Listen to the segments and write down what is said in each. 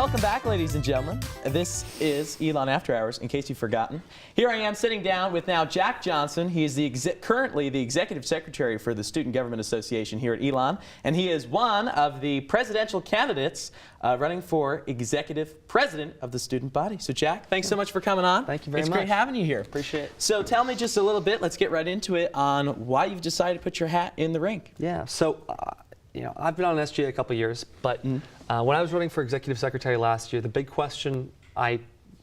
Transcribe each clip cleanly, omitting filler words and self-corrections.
welcome back, ladies and gentlemen. This is Elon After Hours, in case you've forgotten. Here I am sitting down with now Jack Johnson. He is currently the Executive Secretary for the Student Government Association here at Elon, and he is one of the presidential candidates running for Executive President of the student body. So Jack, thanks so much for coming on. Thank you very much. It's great having you here. Appreciate it. So tell me just a little bit, let's get right into it, on why you've decided to put your hat in the ring. Yeah, so I've been on SGA a couple years, but when I was running for Executive Secretary last year, the big question I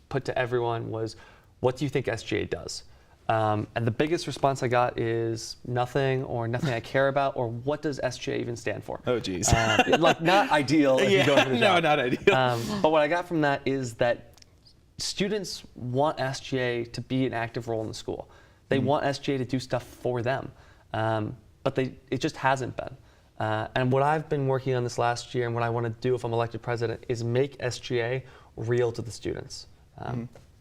put to everyone was, what do you think SGA does? And the biggest response I got is nothing, or nothing I care about, or what does SGA even stand for? Oh, geez. Like, not ideal if you go for the job. No, not ideal. But what I got from that is that students want SGA to be an active role in the school. They want SGA to do stuff for them, but it just hasn't been. And what I've been working on this last year, and what I want to do if I'm elected president, is make SGA real to the students,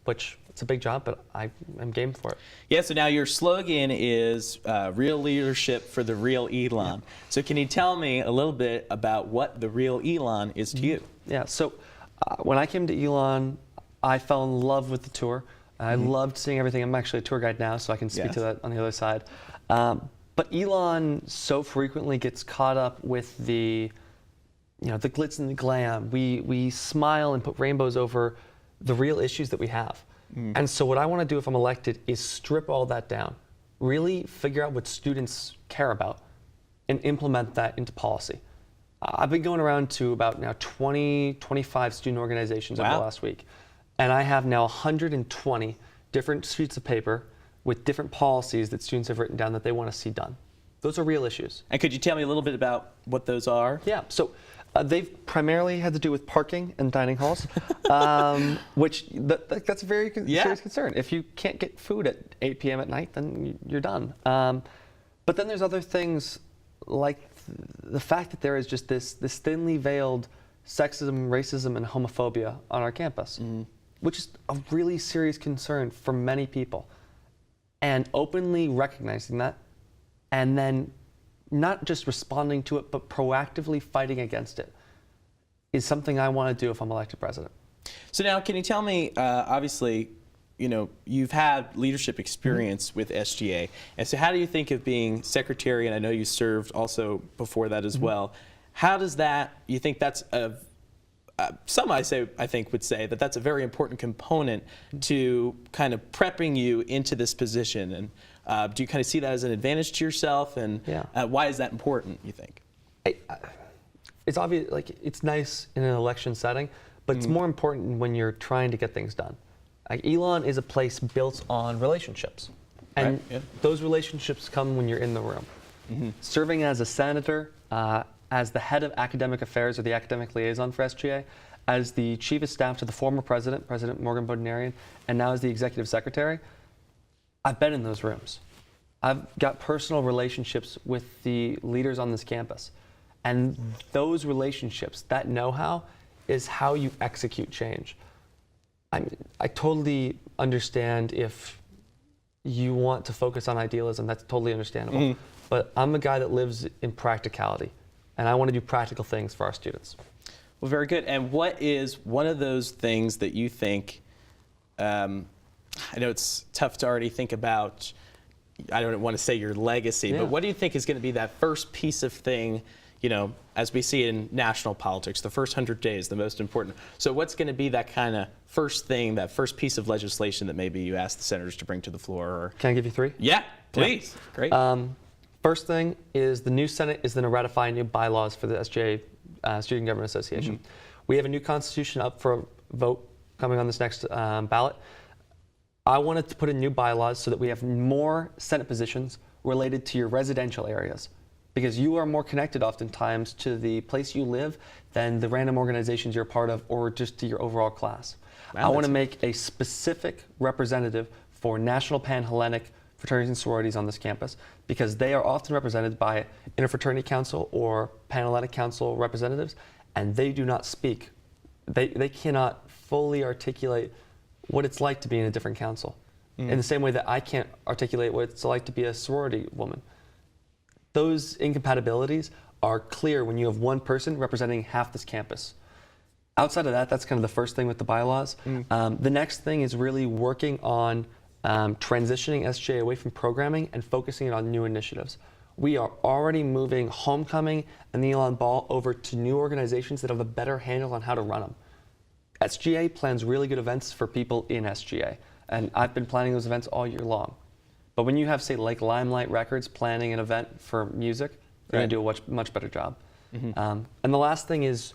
which it's a big job, but I am game for it. Yeah, so now your slogan is real leadership for the real Elon. Yeah. So can you tell me a little bit about what the real Elon is to you? Yeah, so when I came to Elon, I fell in love with the tour. I loved seeing everything. I'm actually a tour guide now, so I can speak to that on the other side. But Elon so frequently gets caught up with the glitz and the glam. We smile and put rainbows over the real issues that we have. And so what I want to do if I'm elected is strip all that down, really figure out what students care about, and implement that into policy. I've been going around to about now 25 student organizations over the last week. And I have now 120 different sheets of paper with different policies that students have written down that they want to see done. Those are real issues. And could you tell me a little bit about what those are? Yeah, so they've primarily had to do with parking and dining halls, which that's a very serious concern. If you can't get food at 8 p.m. at night, then you're done. But then there's other things like the fact that there is just this thinly veiled sexism, racism, and homophobia on our campus, which is a really serious concern for many people. And openly recognizing that, and then not just responding to it, but proactively fighting against it, is something I want to do if I'm elected president. So now, can you tell me, obviously, you've had leadership experience with SGA, and so how do you think of being secretary, and I know you served also before that as well, how does you think that's some I think would say that that's a very important component to kind of prepping you into this position, and do you kind of see that as an advantage to yourself, and why is that important, you think? It's obvious, like, it's nice in an election setting, but it's more important when you're trying to get things done. Like, Elon is a place built on relationships, and those relationships come when you're in the room. Serving as a senator, as the head of academic affairs or the academic liaison for SGA, as the chief of staff to the former president, President Morgan Bodnarian, and now as the executive secretary, I've been in those rooms. I've got personal relationships with the leaders on this campus. And those relationships, that know-how, is how you execute change. I totally understand if you want to focus on idealism, that's totally understandable. But I'm a guy that lives in practicality, and I want to do practical things for our students. Well, very good. And what is one of those things that you think, I know it's tough to already think about, I don't want to say your legacy, but what do you think is going to be that first piece of thing, as we see in national politics, the first 100 days, the most important. So what's going to be that kind of first thing, that first piece of legislation that maybe you ask the senators to bring to the floor? Or can I give you three? Yeah, please. Great. First thing is the new Senate is going to ratify new bylaws for the SGA Student Government Association. We have a new constitution up for a vote coming on this next ballot. I wanted to put in new bylaws so that we have more Senate positions related to your residential areas, because you are more connected oftentimes to the place you live than the random organizations you're a part of, or just to your overall class. I want to make a specific representative for National Pan-Hellenic fraternities and sororities on this campus, because they are often represented by interfraternity council or Pan-Hellenic council representatives, and they do not speak. They cannot fully articulate what it's like to be in a different council, in the same way that I can't articulate what it's like to be a sorority woman. Those incompatibilities are clear when you have one person representing half this campus. outside of that, that's kind of the first thing with the bylaws. The next thing is really working on transitioning SGA away from programming and focusing it on new initiatives. We are already moving Homecoming and the Elon Ball over to new organizations that have a better handle on how to run them. SGA plans really good events for people in SGA, and I've been planning those events all year long. But when you have, say, like Limelight Records planning an event for music, they're going to do a much better job. And the last thing is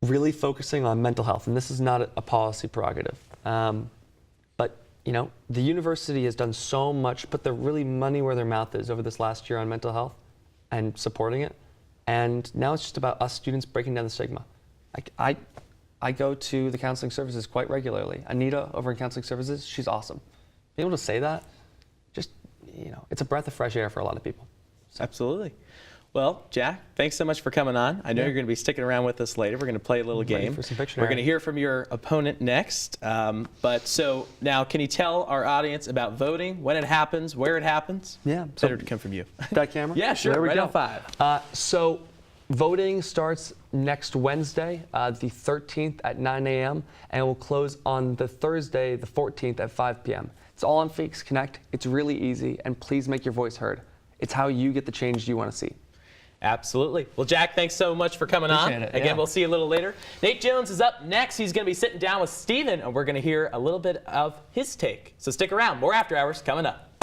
really focusing on mental health, and this is not a policy prerogative. But you know, the university has done so much, put their really money where their mouth is over this last year on mental health and supporting it. And now it's just about us students breaking down the stigma. I go to the counseling services quite regularly. Anita over in counseling services, she's awesome. Being able to say that, just, you know, it's a breath of fresh air for a lot of people. So. Absolutely. Well, Jack, thanks so much for coming on. I know you're going to be sticking around with us later. We're going to play a little game. For some We're going to hear from your opponent next. But so now, can you tell our audience about voting, when it happens, where it happens? Yeah. Better to come from you. That camera? Yeah, sure. There we right go. on 5. So voting starts next Wednesday, the 13th at 9 a.m. and will close on the Thursday, the 14th at 5 p.m. It's all on Fakes Connect. It's really easy, and please make your voice heard. It's how you get the change you want to see. Absolutely. Well, Jack, thanks so much for coming on. Again, we'll see you a little later. Nate Jones is up next. He's going to be sitting down with Steven, and we're going to hear a little bit of his take. So stick around. More After Hours coming up.